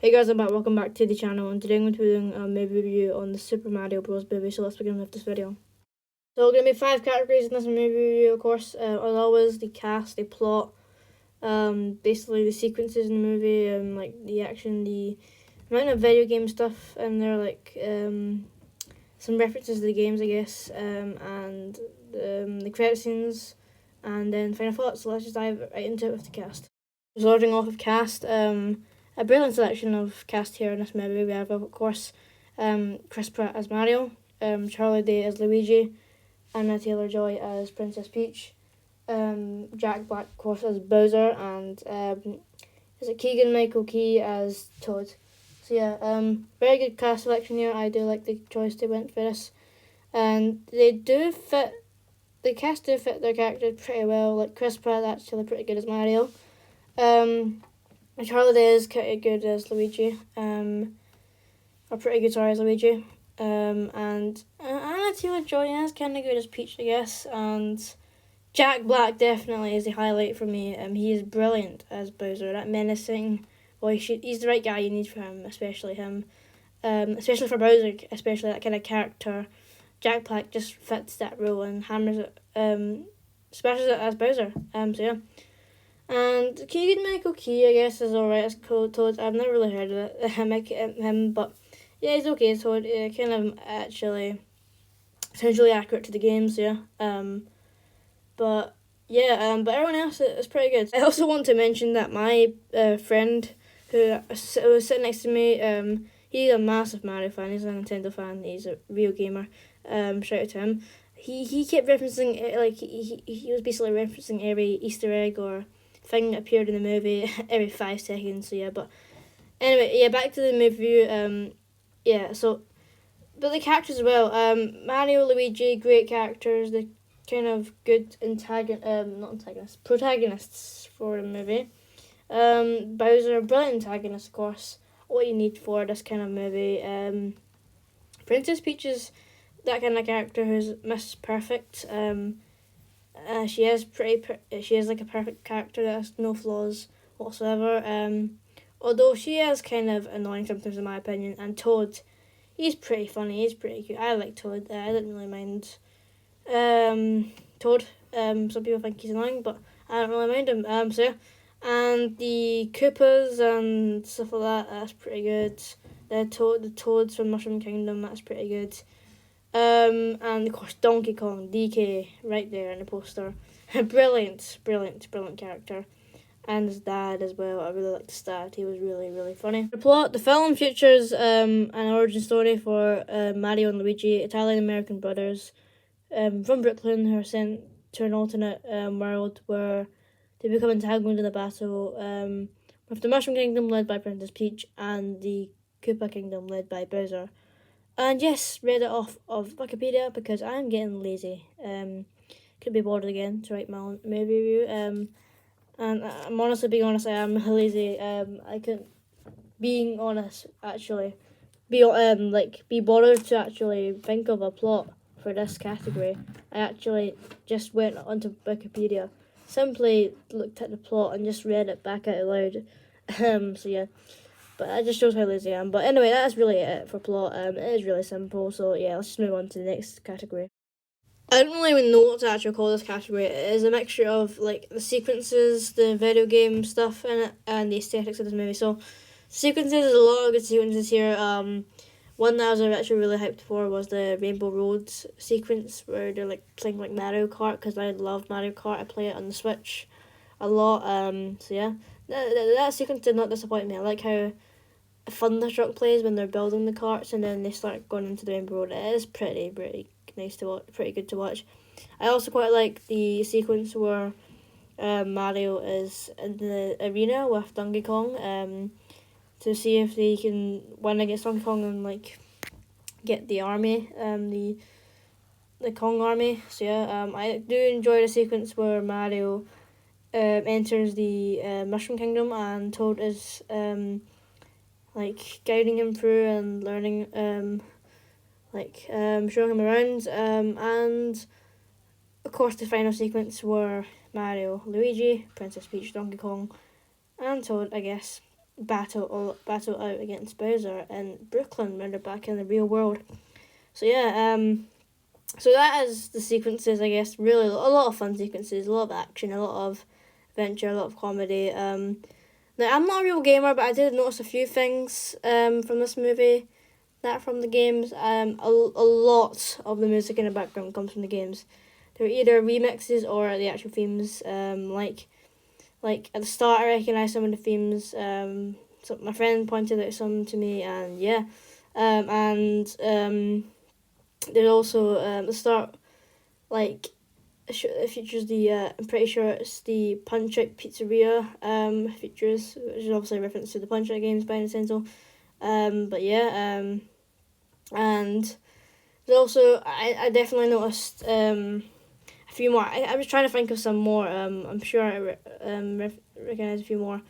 Hey guys, I'm back. Welcome back to the channel, and today I'm going to be doing a movie review on the Super Mario Bros. Movie. So let's begin with this video. So there are going to be 5 categories in this movie review, of course. As always, the cast, the plot, basically the sequences in the movie, and like the action, the amount of video game stuff, and there are like some references to the games, I guess, and the credit scenes, and then final thoughts. So let's just dive right into it with the cast. Starting off with cast, a brilliant selection of cast here in this movie. We have, of course, Chris Pratt as Mario, Charlie Day as Luigi, Anna Taylor-Joy as Princess Peach, Jack Black, of course, as Bowser, and is it Keegan-Michael Key as Toad. So yeah, very good cast selection here. I do like the choice they went for this, and they do fit. The cast do fit their characters pretty well. Like Chris Pratt, actually pretty good as Mario. Charlie Day is pretty good as Luigi. Or pretty good, sorry, as Luigi. And Anna Taylor-Joy is kind of good as Peach, I guess. And Jack Black definitely is the highlight for me. He is brilliant as Bowser. That menacing. Well, he's the right guy you need for him, especially him. Especially for Bowser, especially that kind of character. Jack Black just fits that role and hammers it. Smashes it as Bowser. So yeah. And Keegan-Michael Key, I guess, is alright as Toad. I've never really heard of it, him, but yeah, he's okay as Toad. Kind of actually essentially accurate to the games, yeah. But yeah, but everyone else is pretty good. I also want to mention that my friend who was sitting next to me, he's a massive Mario fan. He's a Nintendo fan. He's a real gamer. Shout out to him. He kept referencing like he was basically referencing every Easter egg or thing that appeared in the movie every 5 seconds. So yeah, but anyway, yeah, back to the movie. Yeah, so but the characters as well. Mario, Luigi, great characters. The kind of good protagonists for the movie. Bowser, brilliant antagonist, of course. What you need for this kind of movie. Princess Peach is that kind of character who's Miss Perfect. She is she is like a perfect character that has no flaws whatsoever. Although she is kind of annoying sometimes in my opinion. And Toad, he's pretty funny. He's pretty cute. I like Toad. I didn't really mind Toad. Some people think he's annoying, but I don't really mind him. So yeah. And the Koopas and stuff like that, that's pretty good. The Toads from Mushroom Kingdom, that's pretty good. And of course Donkey Kong, DK, right there in the poster. brilliant character. And his dad as well. I really liked his dad. He was really, really funny. The plot: the film features an origin story for Mario and Luigi, Italian-American brothers from Brooklyn, who are sent to an alternate world where they become entangled in a battle with the Mushroom Kingdom led by Princess Peach and the Koopa Kingdom led by Bowser. And yes, read it off of Wikipedia because I'm getting lazy. Could be bored again to write my own movie review. And I'm honestly being honest, I am lazy. I couldn't, being honest, actually, be bothered to actually think of a plot for this category. I actually just went onto Wikipedia, simply looked at the plot and just read it back out loud. So yeah. But that just shows how lazy I am. But anyway, that's really it for plot. It is really simple. So yeah, let's just move on to the next category. I don't really even know what to actually call this category. It is a mixture of like the sequences, the video game stuff in it, and the aesthetics of this movie. So sequences, there's a lot of good sequences here. One that I was actually really hyped for was the Rainbow Road sequence where they're like playing like Mario Kart because I love Mario Kart. I play it on the Switch a lot. So yeah, that sequence did not disappoint me. I like how Thunderstruck plays when they're building the carts and then they start going into the Rainbow Road. It is pretty nice to watch, pretty good to watch. I also quite like the sequence where Mario is in the arena with Donkey Kong to see if they can win against Donkey Kong and like get the army, the Kong army. So yeah, I do enjoy the sequence where Mario enters the Mushroom Kingdom and Toad is like guiding him through and learning showing him around and of course the final sequence were Mario, Luigi, Princess Peach, Donkey Kong and Toad, I guess. battle out against Bowser in Brooklyn when they're back in the real world. So yeah, so that is the sequences, I guess. Really, a lot of fun sequences, a lot of action, a lot of adventure, a lot of comedy. Now, I'm not a real gamer, but I did notice a few things from this movie that from the games. A lot of the music in the background comes from the games. They're either remixes or the actual themes. Like at the start, I recognised some of the themes. So my friend pointed out some to me, and yeah, there's also at the start, like it features the I'm pretty sure it's the Punch Out Pizzeria features, which is obviously a reference to the Punch Out games by Nintendo. But yeah, and there's also I definitely noticed a few more. I was trying to think of some more. I'm sure I recognize a few more.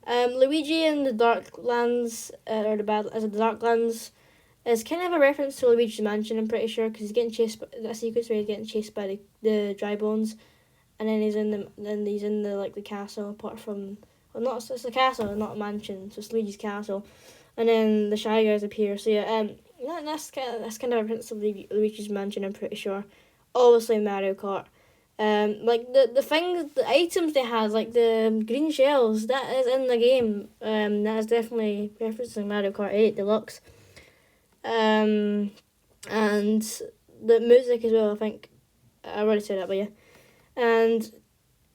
Luigi in the Darklands or the Darklands is kind of a reference to Luigi's Mansion. I'm pretty sure because he's getting chased. That sequence where he's getting chased by the dry bones, and then he's in the castle. Apart from it's a castle, not a mansion. So it's Luigi's castle, and then the Shy Guys appear. So yeah, that's kind of a reference to Luigi's Mansion. I'm pretty sure. Obviously Mario Kart. Like the things, the items they had, like the green shells, that is in the game. That is definitely referencing Mario Kart 8 Deluxe. And the music as well, I think. I already said that, but yeah. And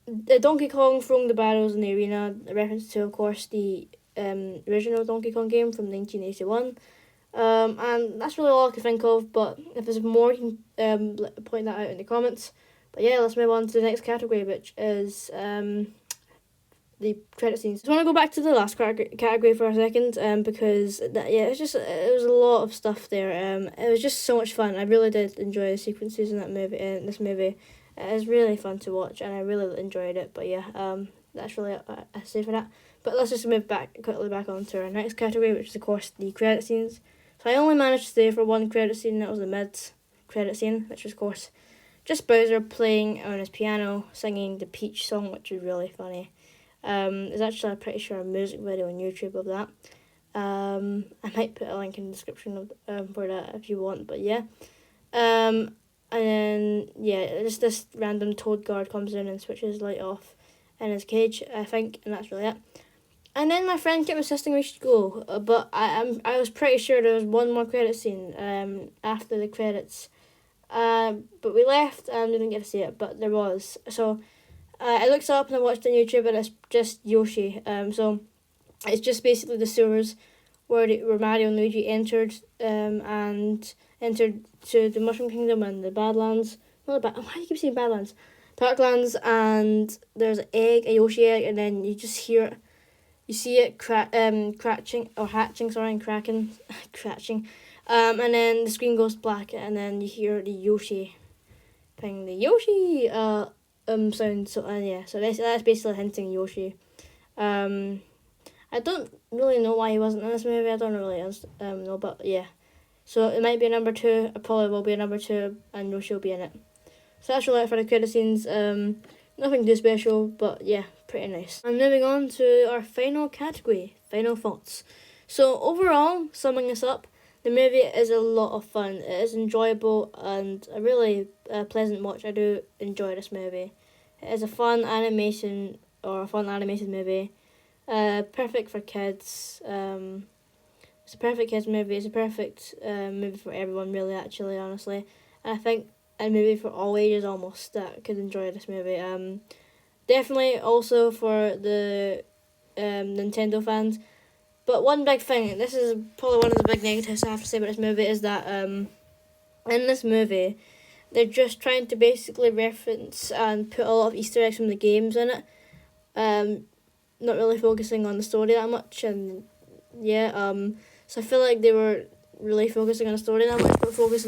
the Donkey Kong throwing the barrels in the arena, a reference to, of course, the original Donkey Kong game from 1981. And that's really all I can think of, but if there's more, you can point that out in the comments. But yeah, let's move on to the next category, which is the credit scenes. I just want to go back to the last category for a second, because it was a lot of stuff there. It was just so much fun. I really did enjoy the sequences in this movie. It was really fun to watch, and I really enjoyed it. But yeah, that's really I say for that. But let's just move quickly back on to our next category, which is of course the credit scenes. So I only managed to stay for one credit scene. That was the mid-credit scene, which was of course just Bowser playing on his piano, singing the Peach song, which is really funny. There's actually, I'm pretty sure, a music video on YouTube of that. I might put a link in the description for that if you want, but yeah. And then, yeah, just this random Toad guard comes in and switches the light off in his cage, I think, and that's really it. And then my friend kept insisting we should go, but I was pretty sure there was one more credit scene after the credits. But we left and didn't get to see it, but there was. So I looked up and I watched on YouTube, and it's just Yoshi. So it's just basically the sewers where Mario and Luigi entered to the Mushroom Kingdom and the Badlands. Why do you keep saying Badlands? Darklands, and there's an egg, a Yoshi egg, and then you just hear it. You see it hatching, and crashing. And then the screen goes black, and then you hear the Yoshi thing, the Yoshi sound. So yeah, so that's basically hinting Yoshi. I don't really know why he wasn't in this movie. I don't really know, but yeah. So it might be a number 2. It probably will be a number 2, and Yoshi will be in it. So that's really it for the credit scenes. Nothing too special, but yeah, pretty nice. And moving on to our final category, final thoughts. So overall, summing this up, the movie is a lot of fun. It is enjoyable and a really pleasant watch. I do enjoy this movie. It is a fun animated movie. Perfect for kids. It's a perfect kids movie. It's a perfect movie for everyone, really, actually, honestly. And I think a movie for all ages almost that could enjoy this movie. Definitely also for the Nintendo fans. But one big thing, this is probably one of the big negatives I have to say about this movie, is that in this movie, they're just trying to basically reference and put a lot of Easter eggs from the games in it. Not really focusing on the story that much, and yeah, so I feel like they were really focusing on the story that much, but this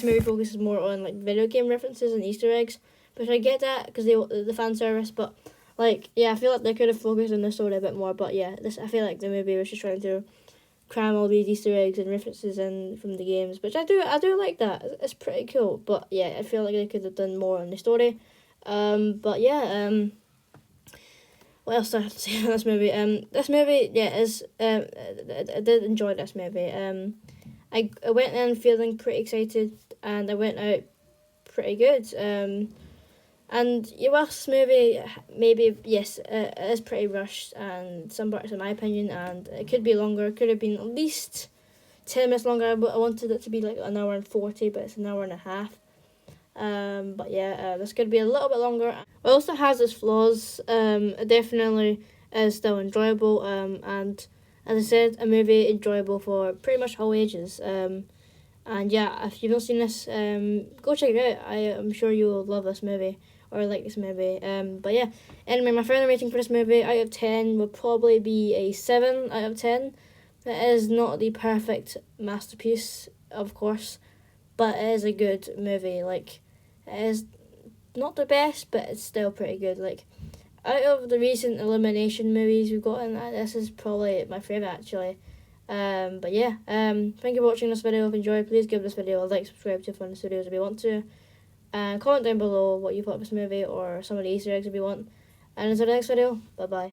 movie focuses more on like video game references and Easter eggs, which I get that because the fan service, but like, yeah, I feel like they could have focused on the story a bit more, but yeah, I feel like the movie was just trying to cram all these Easter eggs and references in from the games, which I do like that. It's pretty cool, but yeah, I feel like they could have done more on the story. But yeah, what else do I have to say about this movie? This movie, yeah, is I did enjoy this movie. I went in feeling pretty excited, and I went out pretty good. And you watch this movie, maybe yes, it is pretty rushed, and some parts, in my opinion, and it could be longer. It could have been at least 10 minutes longer. I wanted it to be like an hour and 40, but it's an hour and a half. But yeah, this could be a little bit longer. It also has its flaws. It definitely is still enjoyable. And as I said, a movie enjoyable for pretty much all ages. And yeah, if you've not seen this, go check it out. I am sure you will love this movie or like this movie. But yeah, anyway, my final rating for this movie out of 10 would probably be a 7 out of 10. It is not the perfect masterpiece, of course, but it is a good movie. Like, it is not the best, but it's still pretty good. Like, out of the recent Elimination movies we've got in that, this is probably my favourite, actually. But yeah, thank you for watching this video. If you enjoyed, please give this video a like, subscribe to Fun Studios if you want to, and comment down below what you thought of this movie or some of the Easter eggs if you want. And until the next video, bye bye.